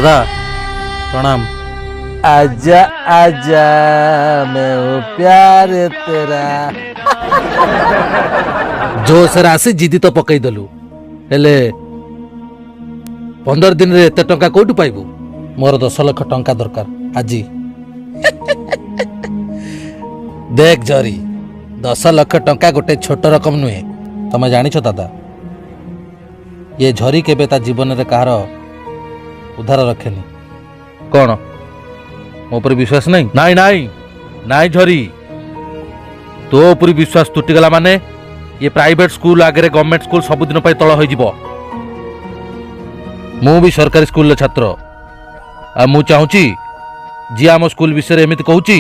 दादा प्रणाम। आजा आजा मैं हूँ प्यार तेरा। जोश आसी जिदी तो पकई देलु हेले 15 दिन रे एते टंका कोठु पाइबु? मोर 10 लाख टंका दरकार आजी। देख जरी 10 लाख टंका गोटे छोट रकम नुहे। तमे जानिछ दादा ये झरी केबे ता जीवन रे कहार उधार रखेनी। कौन मो पर विश्वास नहीं? नाई नाई नाई झरी तो ऊपर विश्वास तुटिगला माने ये प्राइवेट स्कूल आगे गवर्नमेंट स्कूल सबुदिन तल हो। मु भी सरकारी स्कूल छात्र आ मु चाहूची जी आम स्कूल विषय एमती कहूची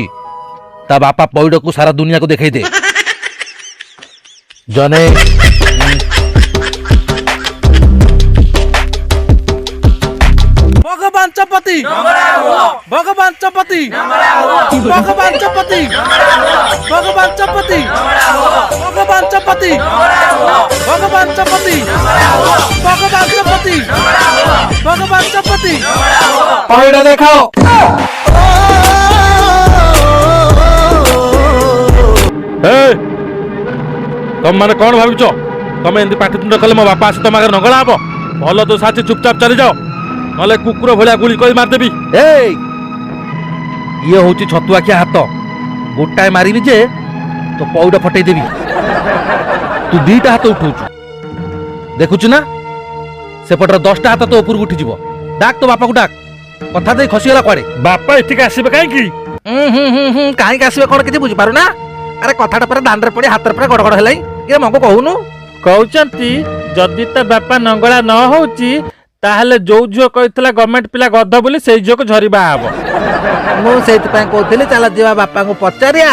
ता बापा पैड को सारा दुनिया को देखाई दे। जने भगवान चपति भगवान चपति भगवान चपति भगवान चपति भगवान चपति भगवान चपति भगवान चपति भगवान चपति पैड देखाओ। तुम माने कौन भाविच तुम एमती पाठितुंड कले मो बापा आसे तुम आगे नगला हम? भल दोष आछि चुपचाप चली जाओ नले कुकुर भलिया गुली कई मारदेवी। ये हूँ छतुआखिया हाथ गोटाए मारिबी जे तो पौड फटई देवी। तू 2टा हाथ उठाऊचु देखुचु ना सेपटर 10टा हाथ तो ऊपर उठी जीवो। डाक तो बापा को डाक कथा दे खसीगला कुआडे। बापा एठिक आसीबे काहेकि? काहेकि आसीबे कोन किछि बुझी पारु ना? अरे कथाटा पर दांडरे पड़ी हाथ पर गड़गड़ हेलाई ये मको कहूनु कहउचंती जदि ता बापा नंगला न होउची ताहले जो झियो कहितला गवर्नमेंट पिला गध बोली सेई झियो को झरी बा हबो। मु सेति पय कहथले चला जीवा बापा को पचारिया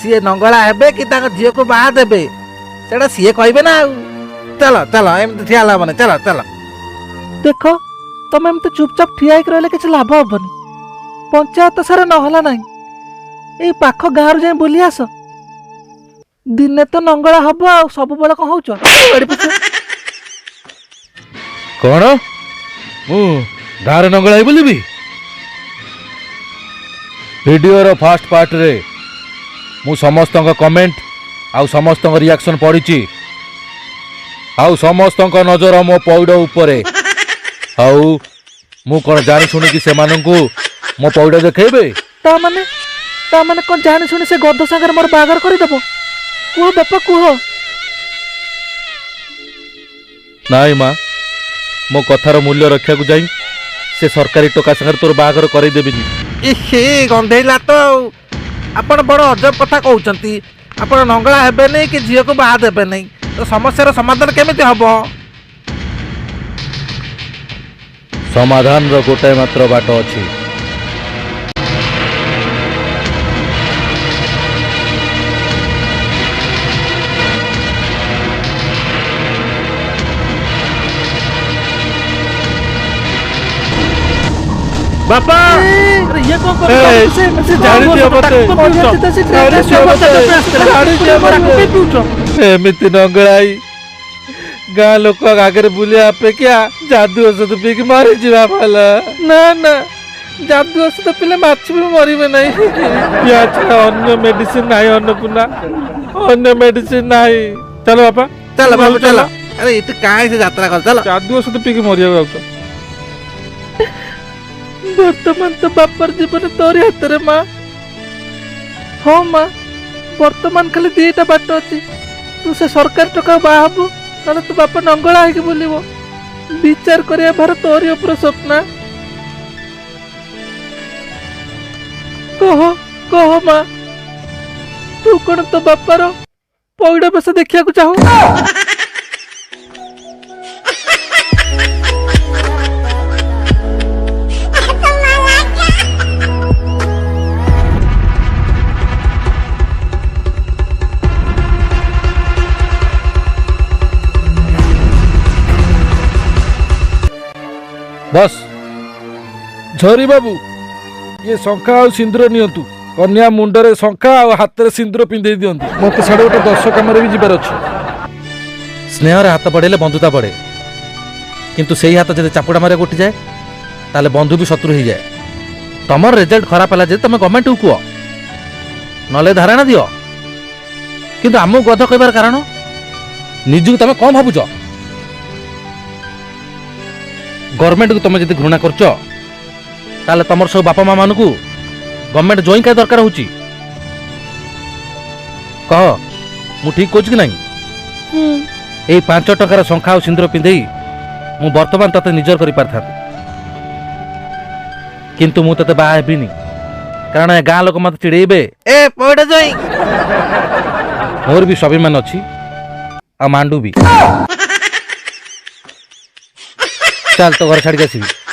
सीए नंगला हेबे कि ताक झियो को बाहा देबे सेडा सीए कहबे ना। चलो चलो एमती ठियाला माने चलो चलो। देखो तुम एमती चुपचाप ठिया होकर रहले किछ लाभ हबनी। पंचायत सारा नहला नाही ए पाख गाँव रे जाई बुली आस दिने तो नंगला हबो आ सब बेला कह होउछ कौन मु गाँव नंगलाई बोलिबी? वीडियो रो फास्ट पार्ट रे मु समस्त कमेंट आउ समस्त रिएक्शन पढ़ी आउ समस्त नजर मो पौड उपरे आउ मु कौन जानी शुणी कि से माननकु मो पौड देखेबे। ता माने कोन जानि सुनि से गद संगर मोर बागर करि देबो? कुह बापा कुह। नाई माँ मो कथार मूल्य रक्षा को जाई से सरकारी टोका संगे तोर बाहागर करई देबिनी। इहे गंधेला तो आपण बड़ अजब कथा कहउचंती। आपण नंगला हेबे नै कि झियो को बाहा देबे नै तो समस्या समाधान केमिति हबो? समाधान रो गोटे मात्र बाट अछि। बापा ये कौन कर एमिति नंगलाई गाँ लोक आगे बुलिया अपेक्षा जादू औषध पीक मारी जीवा भला। ना ना जादू औषध पीले माछ भी मरिबे नहीं। या छा अन्य मेडिसिन नाही अन्नपूर्णा अन्य मेडिसिन नाही। चलो बापा चल बाबू चल। अरे इते काहे से यात्रा कर चल। जादू औषध पीक मरिया जाउछ। वर्तमान तो बापर जीवन तोरी हाथ रे माँ। हाँ माँ वर्तमान खाली 2टा बाट अच्छी तू से सरकार टका बाहबू ना तू बापा नंगला है बोलबो। विचार करिया भार तोरी ऊपर स्वप्न। कह कह माँ तू कौन तो बापार पौड़ बेस देखा चाहू? बस झरी बाबू ये शंखा आ सिंदूर नियंतु। कन्या मुंडरे शंखा आ हाथ में सिंदूर पिंधे दिंतु। मत साढ़े गोटे 10 कम भी जीवार अच्छे। स्नेह हाथ बढ़ेले बंधुता बढ़े किंतु से ही हाथ जब चापुड़ा मारे गोटी जाए ताले बंधु भी शत्रु ही जाए तमर रिजल्ट खराब है तुम गवर्नमेंट को कह नले धारणा दियो किंतु आमको गध कहबार कारण निजु तुम कौन भावुच गवर्नमेंट को तुम जब घृणा कर तुम सब बापा माँ मान गवर्नमेंट जॉइन क्या दरकार हो कह मु ठीक कहूँ कि नहीं यही 5 टकार शंखा और सिंदूर पिंधे मु वर्तमान तते निजर कर पारि किंतु मु तते बाहा हेबिनी कारण ए गाँ लोक मत चिड़ेबे ए पौड़ा जाई मोर भी स्वाभिमान अच्छी आ मांडू भी चल तो घर छाड़ी आसबी